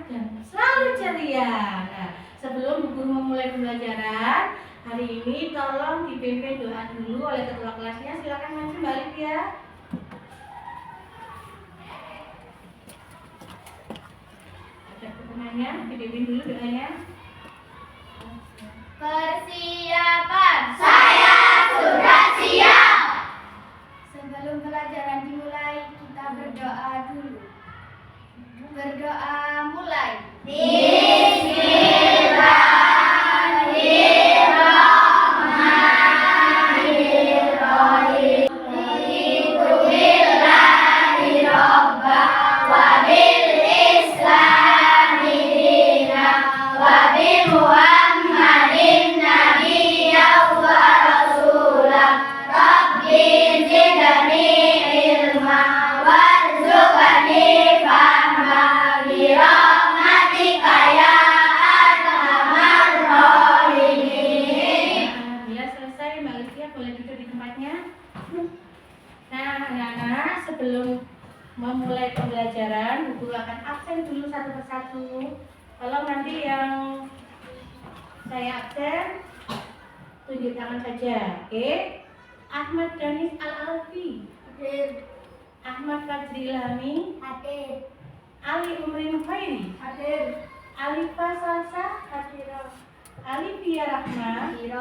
dan selalu ceria. Nah, sebelum guru memulai pembelajaran hari ini, tolong dipimpin doa dulu oleh ketua kelasnya. Silakan maju balik ya. Ada pertanyaannya, dipimpin dulu doanya. Persiapan. Saya sudah siap. Sebelum pelajaran dimulai, kita berdoa dulu. Berdoa mulai. Bismillahirrahmanirrahim. Alhamdulillahi Rabbah wa bil Islami dinah wa bi Muhammadin nabiyyan wa rasulah. Rabbi zidni ilma warzuqni fahma bi rahmatika ya arhamar rahimin. Bila selesai, Mbak Lucia boleh duduk di tempatnya. Nah, anak-anak, sebelum memulai pembelajaran, guru akan absen dulu satu persatu. Kalau nanti yang saya absen, tunjuk tangan saja, oke? Ahmad Danis Al-Alfi, Hadir. Ahmad Fadri Ilhami, Hadir. Ali Umrin Khairi, Hadir. Alifa Salsa, Hadir. Alifia Rahma, Hadir.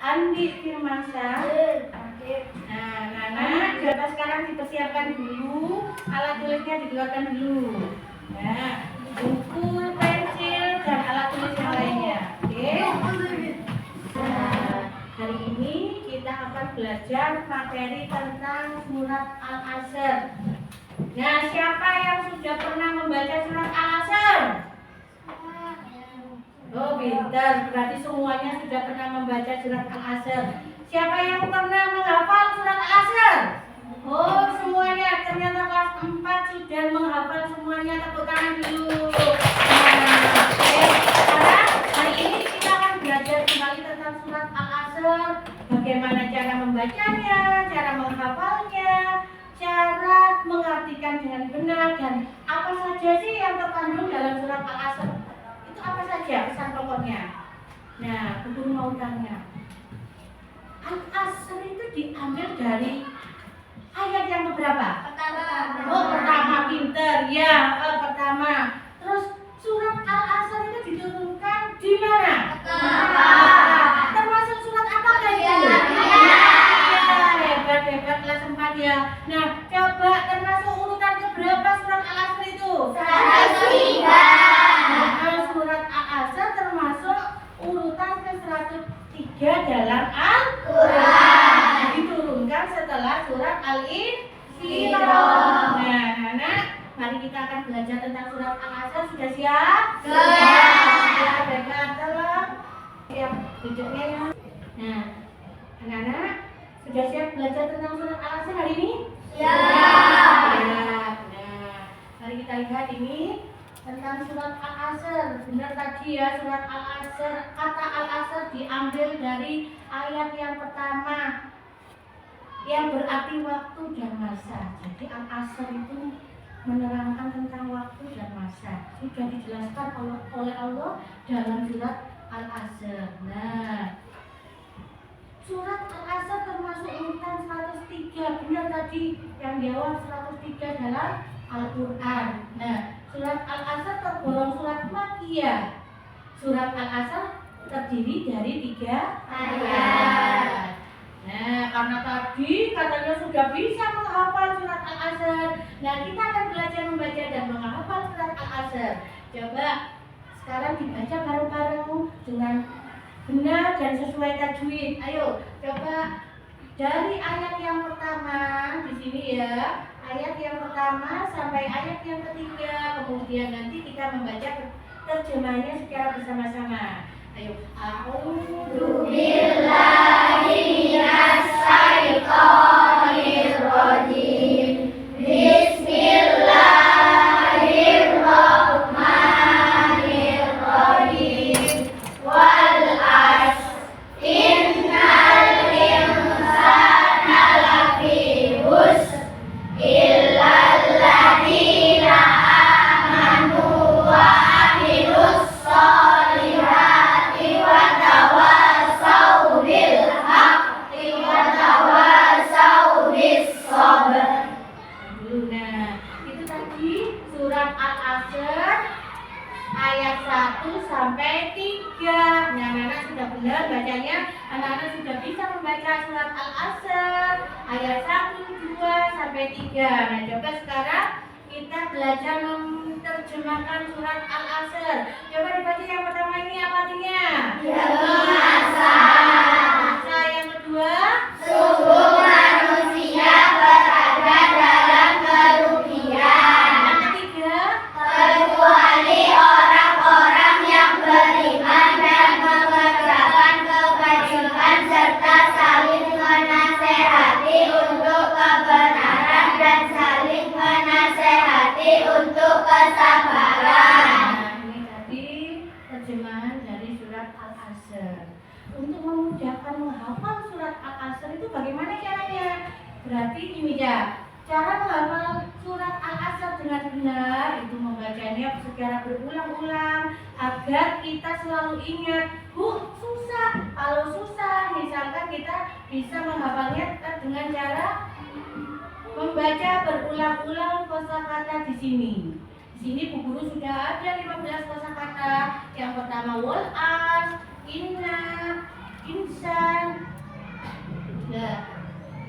Andi Firmansyah. Hadir. Nah, anak-anak, coba sekarang dipersiapkan dulu, alat tulisnya dikeluarkan dulu. Nah, buku, pensil, dan alat tulis yang lainnya. Oke? Nah, hari ini kita akan belajar materi tentang surat Al-Asr. Nah, siapa yang sudah pernah membaca surat Al-Asr? Oh, pintar. Berarti semuanya sudah pernah membaca surat Al-Asr. Siapa yang pernah menghafal surat Al-Asr? Oh, semuanya. Ternyata kelas 4 sudah menghafal semuanya. Tepuk tangan dulu. Nah, oke. Sekarang hari ini kita akan belajar kembali tentang surat Al-Asr. Bagaimana cara membacanya, cara menghafalnya, cara mengartikan dengan benar, dan apa saja sih yang terkandung dalam surat Al-Asr. Itu apa saja pesan pokoknya? Nah, guru mau tanya. Al-Asr itu diambil dari ayat yang beberapa? Pertama. Oh, pertama, pinter. Ya, pertama. Terus surat Al-Asr itu diturunkan di mana? Termasuk surat apa itu? Ya, hebat kelas 4 ya. Nah, coba termasuk urutan ke berapa surat Al-Asr itu? 103. Nah, surat Al-Asr termasuk urutan ke 103 dalam Al-Quran. Diturunkan setelah surat Al-Insyirah. Nah, anak, mari kita akan belajar tentang surat Al-Asr. Sudah siap? Siap. Hebat, tolong. Siap, duduknya ya. Nah, anak-anak, sudah siap belajar tentang surat Al-Asr hari ini? Siap. Siap. Nah, mari kita lihat ini tentang surat Al-Asr. Benar tadi ya, surat Al-Asr. Kata Al-Asr diambil dari ayat yang pertama, yang berarti waktu dan masa. Jadi Al-Asr itu menerangkan tentang waktu dan masa. Sudah dijelaskan oleh Allah dalam surat Al-Asr. Nah, surat Al-Asr termasuk urutan 103. Benar tadi yang jawab 103 dalam Al-Quran. Nah, surat Al-Asr tergolong surat Makkiyah. Surat Al-Asr terdiri dari 3 ayat. Nah, karena tadi katanya sudah bisa menghafal surat Al-Asr. Nah, kita akan belajar membaca dan menghafal surat Al-Asr. Coba sekarang dibaca bareng-bareng dengan benar dan sesuai tajwid. Ayo, coba dari ayat yang pertama di sini ya. Ayat yang pertama sampai ayat yang ketiga. Kemudian nanti kita membaca terjemahnya secara bersama-sama. Ayo, a'udzu Billahi minas syaitonir rajim. Bismillahirrahmanirrahim. Wal 'ashr innal insana lafi khusr illa alladzina amanu wa 1 sampai 3. Nah, anak-anak sudah benar bacanya. Anak-anak sudah bisa membaca surat Al-Asr ayat 1, 2 sampai 3. Nah, coba sekarang kita belajar menerjemahkan surat Al-Asr. Coba dibaca yang pertama ini apa artinya? Masa yang kedua? Sungguh manusia berada dalam kerugian, Yang ketiga? kecuali orang-orang yang beriman dan mengerjakan kebajikan serta saling menasehati untuk kebenaran dan saling menasehati untuk kesabaran. Nah, ini tadi terjemahan dari surat Al-Asr. Untuk memudahkan menghafal surat Al-Asr itu bagaimana caranya? Berarti ini ya, cara menghafal surat Al-Asr dengan benar itu membacanya secara berulang-ulang agar kita selalu ingat. Susah. Kalau susah, misalkan kita bisa menghafalnya dengan cara membaca berulang-ulang kosakata di sini. Di sini Bu Guru sudah ada 15 kosakata. Yang pertama wal as, inna, insan. Nah,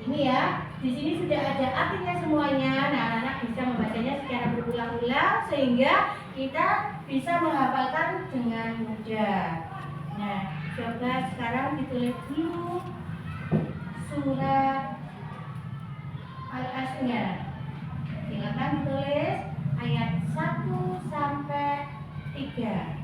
ini ya. Di sini sudah ada artinya semuanya. Nah, anak-anak bisa membacanya secara berulang-ulang sehingga kita bisa menghafalkan dengan mudah. Nah, coba sekarang ditulis dulu surat Al-Asr-nya. Silakan ditulis ayat 1 sampai 3.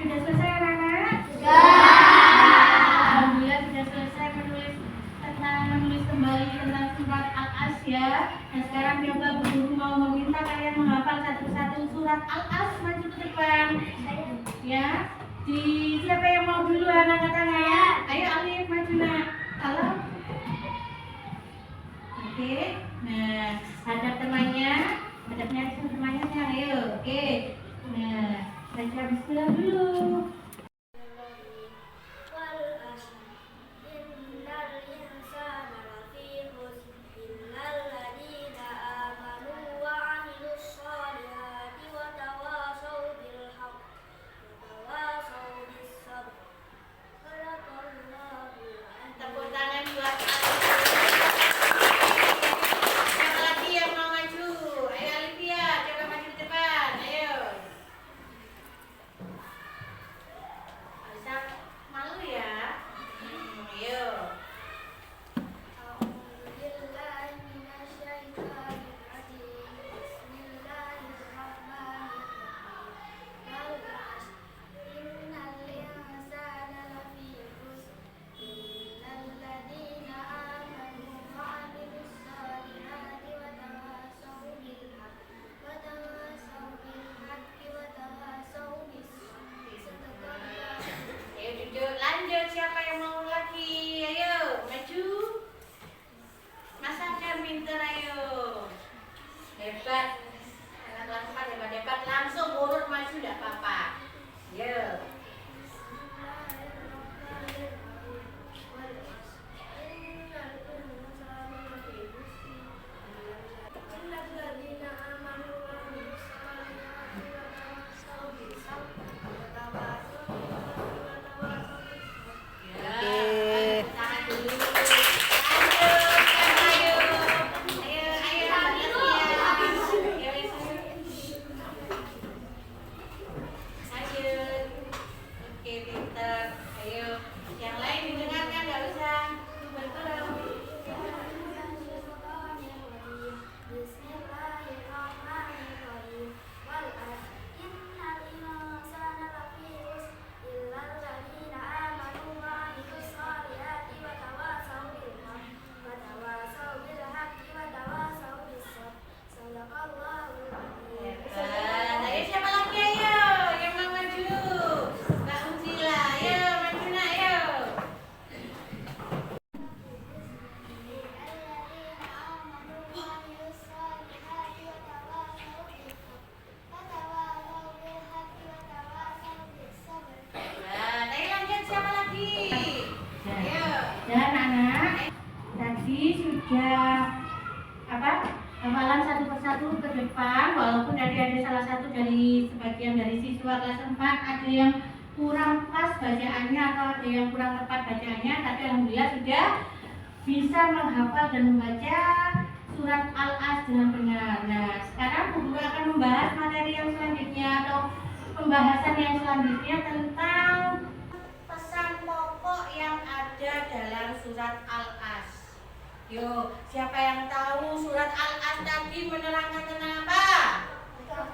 Sudah selesai anak-anak? Alhamdulillah sudah selesai menulis kembali tentang surat Al-Asr ya. Nah, sekarang coba Bu Guru mau meminta kalian menghafal satu-satu surat Al-Asr maju ke depan. Ya. Siapa yang mau dulu anak katanya ya? Ayo Alif maju nak. Kalau oke. Nah, hadap temannya. Hadapnya temannya sayang. Ayo. Oke. Nah, baca bismillah dulu. Tepuk tangan buat siapa lagi yang mau maju? Ayo Alivia, coba maju ke depan. Ayo. dari siswa kelas 4 ada yang kurang pas bacaannya atau ada yang kurang tepat bacaannya, tapi alhamdulillah sudah bisa menghafal dan membaca surat Al-As dengan benar. Nah, sekarang Bu Guru akan membahas materi yang selanjutnya atau pembahasan yang selanjutnya tentang pesan pokok yang ada dalam surat Al-As. Yuk, siapa yang tahu surat Al-As tadi menerangkan tentang apa? Tentang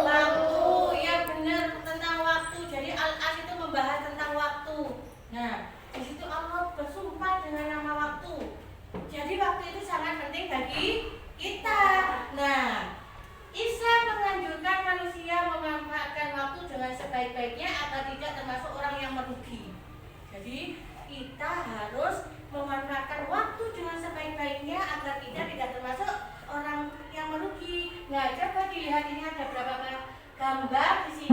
waktu. Ya benar, tentang waktu. Jadi Al-As itu membahas tentang waktu. Nah, di situ Allah bersumpah dengan nama waktu. Jadi waktu itu sangat penting bagi kita. Nah, Islam menganjurkan manusia memanfaatkan waktu dengan sebaik-baiknya agar tidak termasuk orang yang merugi. Jadi kita harus memanfaatkan waktu dengan sebaik-baiknya agar kita tidak termasuk orang yang merugi. Nah, coba dilihat ini ada berapa gambar di sini.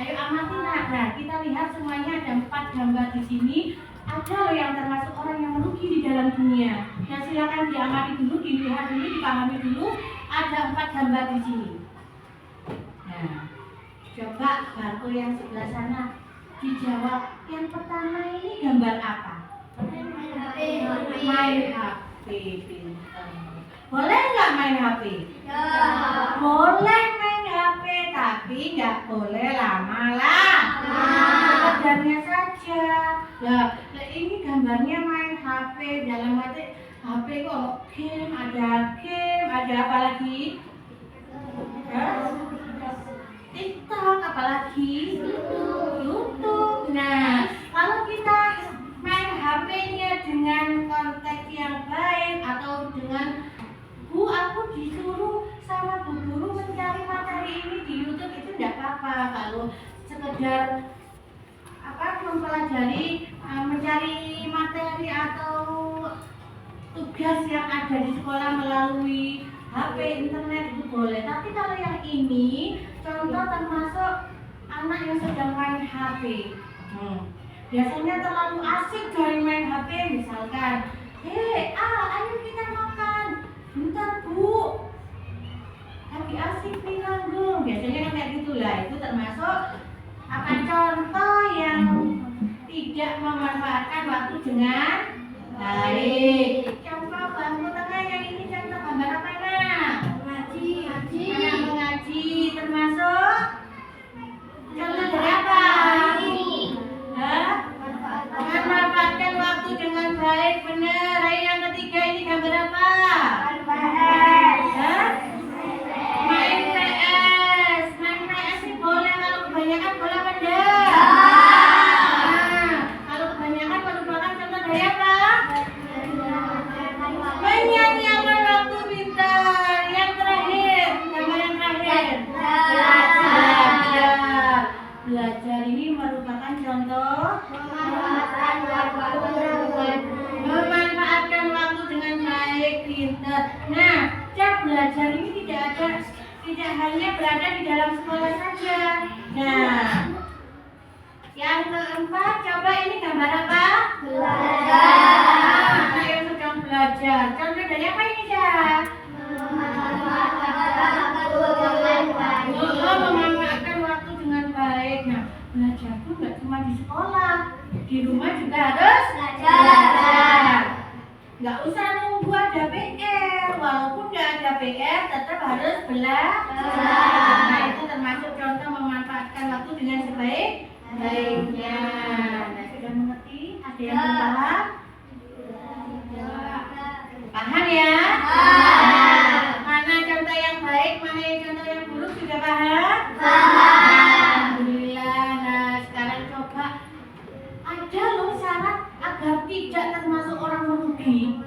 Ayo amati. Nah, kita lihat semuanya ada 4 gambar di sini. Ada loh yang termasuk orang yang merugi di dalam dunia. Nah, silakan diamati dulu, dilihat dulu, dipahami dulu. Ada 4 gambar di sini. Nah, coba bangku yang sebelah sana dijawab. Yang pertama ini gambar apa? Main HP. Boleh nggak main HP? Ya. Boleh main HP, tapi nggak boleh lama-lama. Sekedarnya saja. Nah, ini gambarnya main HP. Dalam arti HP kok game, ada apa lagi? TikTok, apalagi? YouTube. Nah, kalau kita main HP-nya dengan konteks yang baik atau dengan aku disuruh sama Bu Guru mencari materi ini di YouTube, itu tidak apa-apa. Kalau sekedar mempelajari, mencari materi atau tugas yang ada di sekolah melalui HP, internet itu boleh. Tapi kalau yang ini contoh termasuk anak yang sedang main HP. Biasanya terlalu asik dari main HP, misalkan, ayo kita makan. Bentar Bu, lagi asik nih nanggung. Biasanya kan kayak gitulah. Itu termasuk contoh yang tidak memanfaatkan waktu dengan baik. Contoh bangku tengah yang ini contoh gambar apa nak? Mengaji termasuk contoh dari apa? Memanfaatkan waktu dengan baik, benar. Yang ketiga ini gambar apa? Main PS. Main PS ini boleh, kalau kebanyakan boleh apa enggak? Kalau kebanyakan merupakan contoh dari apa? Menyanyiakan waktu pintar. Yang terakhir, gambar yang terakhir. Belajar ini merupakan contoh memanfaatkan waktu dengan baik, pintar. Nah, cara belajar ini tidak hanya berada di dalam sekolah saja. Nah, yang keempat, coba ini gambar apa? Belajar. Anak yang sedang belajar. Contoh dari apa ini, Cak? Memanfaatkan waktu dengan baik. Nah, belajar itu nggak cuma di sekolah, di rumah juga harus belajar. Nggak usah nunggu ada PR, walaupun nggak ada PR tetap harus belajar. Nah, itu termasuk contoh memanfaatkan waktu dengan sebaik-baiknya. Nah, sudah mengerti? Ada yang belum paham? Paham ya? Mana contoh yang baik, mana yang contoh yang buruk, sudah paham? Alhamdulillah. Nah, sekarang coba ada loh syarat agar tidak termasuk orang merugi.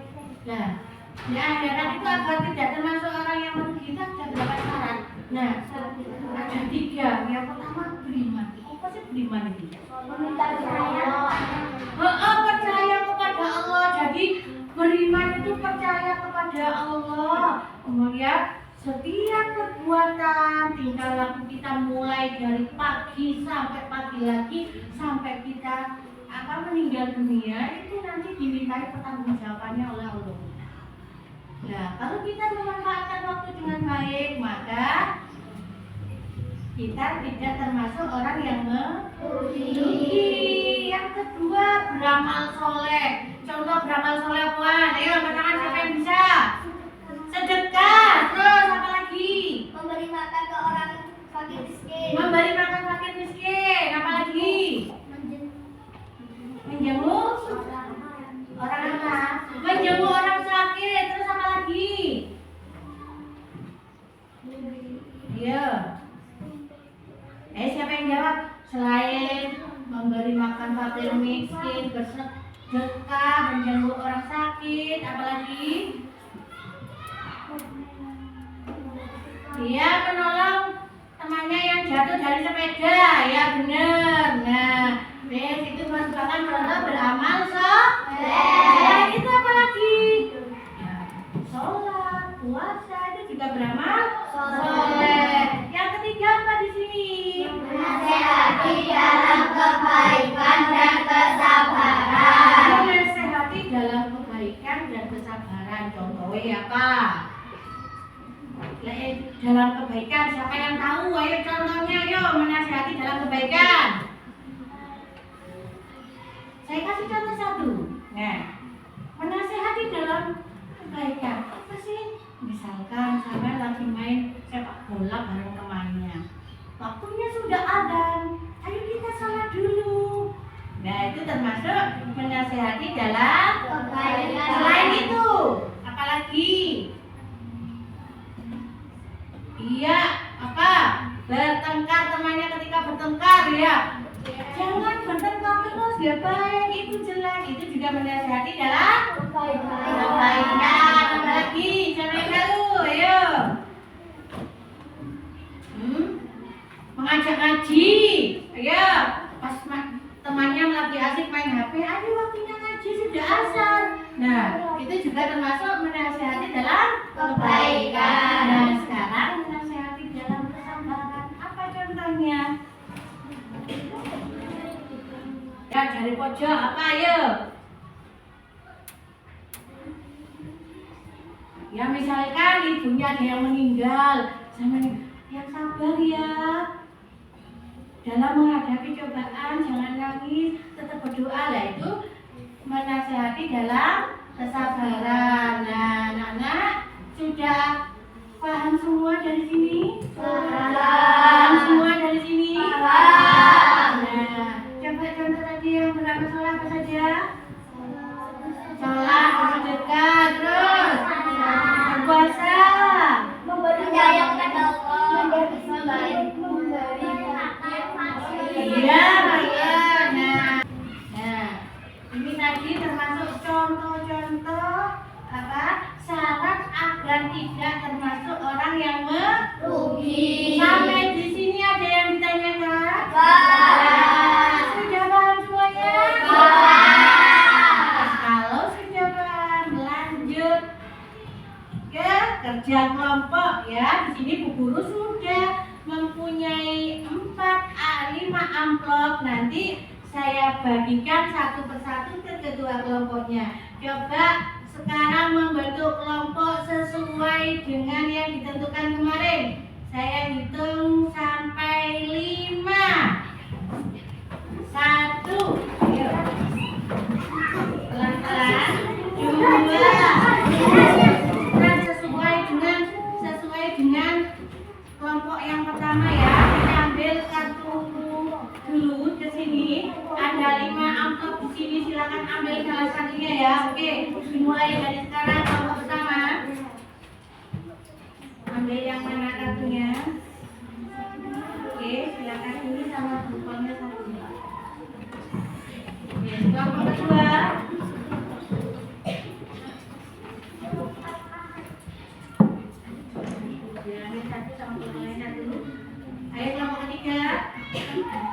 Nah, di akhirat itu agar tidak termasuk orang yang merugi itu ada berapa syarat? Nah, ada 3. Yang pertama beriman. Apa sih beriman itu? Percaya kepada Allah. Jadi beriman itu percaya kepada Allah. Kemudian setiap perbuatan tingkah laku kita mulai dari pagi sampai pagi lagi sampai kita meninggal dunia itu nanti dimintai pertanggungjawabannya oleh Allah. Nah, kalau kita memanfaatkan waktu dengan baik, maka kita tidak termasuk orang yang merugi. Yang kedua, beramal soleh. Contoh beramal soleh apa? Ayo, angkat tangan siapa yang bisa? Sedekah. Terus apa lagi? Memberi makan ke orang fakir miskin. Memberi makan fakir miskin. Apa lagi? Menjenguk orang apa? Menjenguk orang sakit. Terus apa lagi? Iya. Siapa yang jawab? Selain memberi makan fakir miskin, bersedekah, menjenguk orang sakit, apalagi? Iya, menolong temannya yang jatuh dari sepeda, ya benar. Nah, itu merupakan contoh beramal soleh. Itu apalagi? Ya, sholat, puasa itu juga beramal soleh. Yang ketiga apa di sini? Menasehati dalam kebaikan dan kesabaran. Menasehati dalam kebaikan dan kesabaran. Contohnya apa? Dalam kebaikan, siapa yang tahu? Ayo contohnya, ayo menasehati dalam kebaikan. Saya kasih contoh satu. Nah, menasehati dalam kebaikan apa sih? Misalkan saya lagi main sepak bola bareng temannya. Waktunya sudah adzan, ayo kita sholat dulu. Nah, itu termasuk menasehati dalam Kebaikan. Selain itu, apalagi? Iya, apa? Bertengkar temannya ketika bertengkar ya. Jangan bertengkar terus, gak baik, itu jelek. Itu juga menasehati dalam kebaikan. Apalagi? Siapa yang tahu? Ayo. Mengajak ngaji. Ayo. Pas temannya lagi asik main HP, ayo waktunya ngaji, sudah asar. Nah, itu juga termasuk menasehati dalam Kebaikan. Nah, sekarang menasehati dalam kesabaran. Apa contohnya? Ya, dari pojok apa ayo? Ya, misalkan ibunya ada yang meninggal, yang sabar ya. Dalam menghadapi cobaan, jangan nangis, tetap berdoa. Lah itu menasehati dalam kesabaran. Nah, anak-anak sudah paham semua dari sini? Paham semua dari sini? Paham. Nah, coba contoh tadi yang beramal soleh apa saja? Sholat, bersedekah, terus berpuasa, Menyayangkan Allah. iya, baik. Nah, ini tadi termasuk contoh-contoh apa? Syarat agar tidak termasuk orang yang Rugi. Sampai di sini ada yang ditanyakan? Paham. Sudah paham semuanya? Paham. Kalau sudah paham, lanjut ke kerja kelompok ya. Di sini Bu Guru sudah mempunyai 5 amplop. Nanti saya bagikan satu persatu ke ketua kelompoknya. Coba sekarang membentuk kelompok sesuai dengan yang ditentukan kemarin. Saya hitung sampai 5. 1, ayo. Pelan-pelan. 2. Dan sesuai dengan kelompok yang pertama ya. Kita ambil kartu dulu ke sini. Ada 5 amplop di sini. Silakan ambil salah satunya ya. Oke, dimulai dari sekarang kelompok pertama. Ambil yang mana kartunya? Oke, silakan ini sama bukunya satu. Oke, kelompok kedua. Ambil satu sama bukunya satu. Ayo kelompok ketiga. Silakan.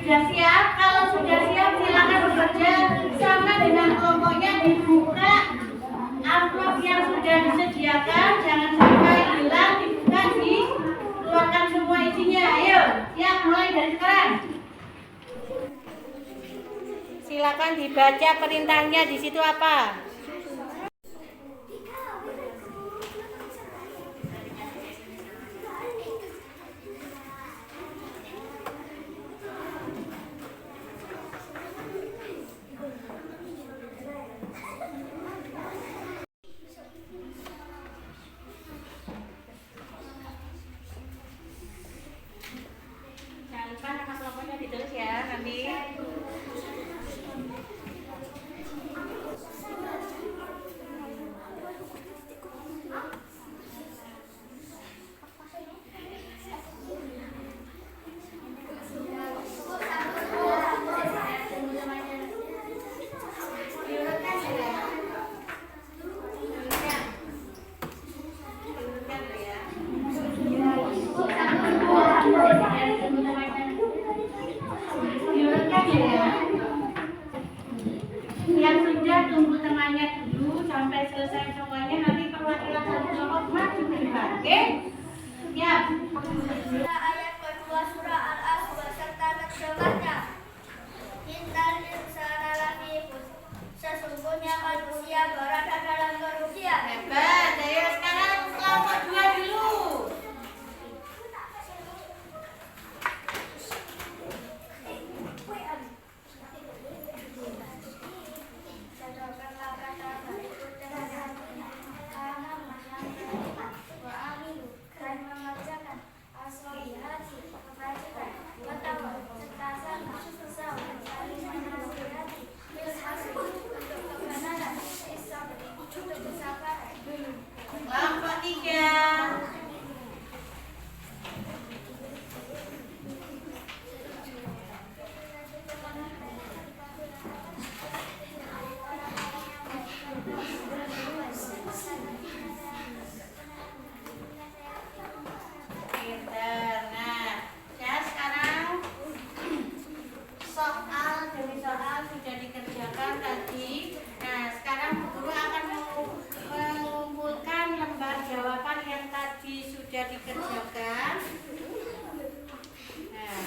sudah siap? Kalau sudah siap silakan bekerja sama dengan kelompoknya, dibuka amplop yang sudah disediakan, jangan sampai hilang, dibuka, dikeluarkan semua isinya. Ayo, siap mulai dari sekarang. Silakan dibaca perintahnya di situ apa? Jangan lupa nama kelompoknya ditulis ya nanti. Yang sudah tunggu temannya dulu sampai selesai semuanya, nanti perwakilan satu kelompok maju ke depan, oke? Siap. Ayat kedua surah Al-Asr beserta terjemahnya. Innal insana lafi khusr. Sesungguhnya manusia berada dalam kerugian. Hebat. Ayo sekarang kelompok 2 dulu. Kelompok 3. Pinter. Nah, ya sekarang soal demi soal sudah dikerjakan tadi. Nah, sekarang Bu Guru akan mengumpulkan lembar jawaban yang tadi sudah dikerjakan. Nah,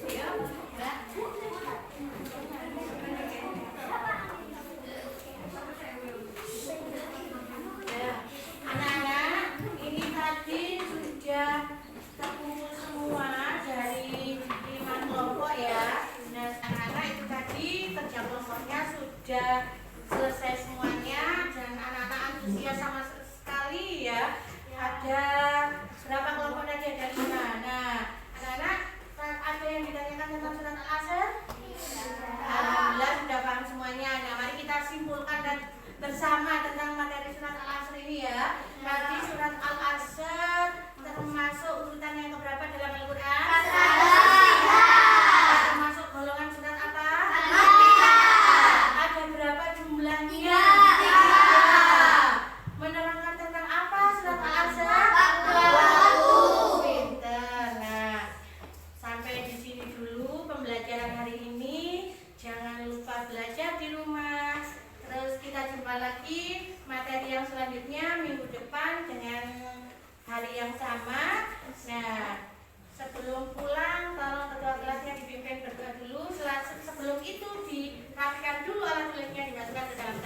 ayo, Mbak. Ya, anak-anak, ini tadi sudah terkumpul semua dari 5 kelompok ya. Nah, anak-anak itu tadi kerja kelompoknya sudah selesai semuanya dan anak-anak antusias sama sekali ya. Ada berapa kelompok tadi ada 5. Nah, anak-anak ada yang ditanyakan tentang surat Al-Asr? Alhamdulillah sudah paham semuanya. Nah, mari kita simpulkan dan bersama tentang materi surat Al-Asr ini ya. Tadi surat Al-Asr termasuk urutan yang keberapa dalam Al-Quran? Termasuk golongan surat apa? Ada berapa jumlahnya? 3. Menerangkan tentang apa surat Al-Asr? Pinter. Nah, sampai di sini dulu pembelajaran hari ini. Jangan lupa belajar di rumah. Terus kita jumpa lagi materi yang selanjutnya minggu depan dengan hari yang sama. Nah, sebelum pulang tolong ketua kelasnya dipimpin berdoa dulu. Sebelum itu dirapikan dulu alat tulisnya, dimasukkan ke dalam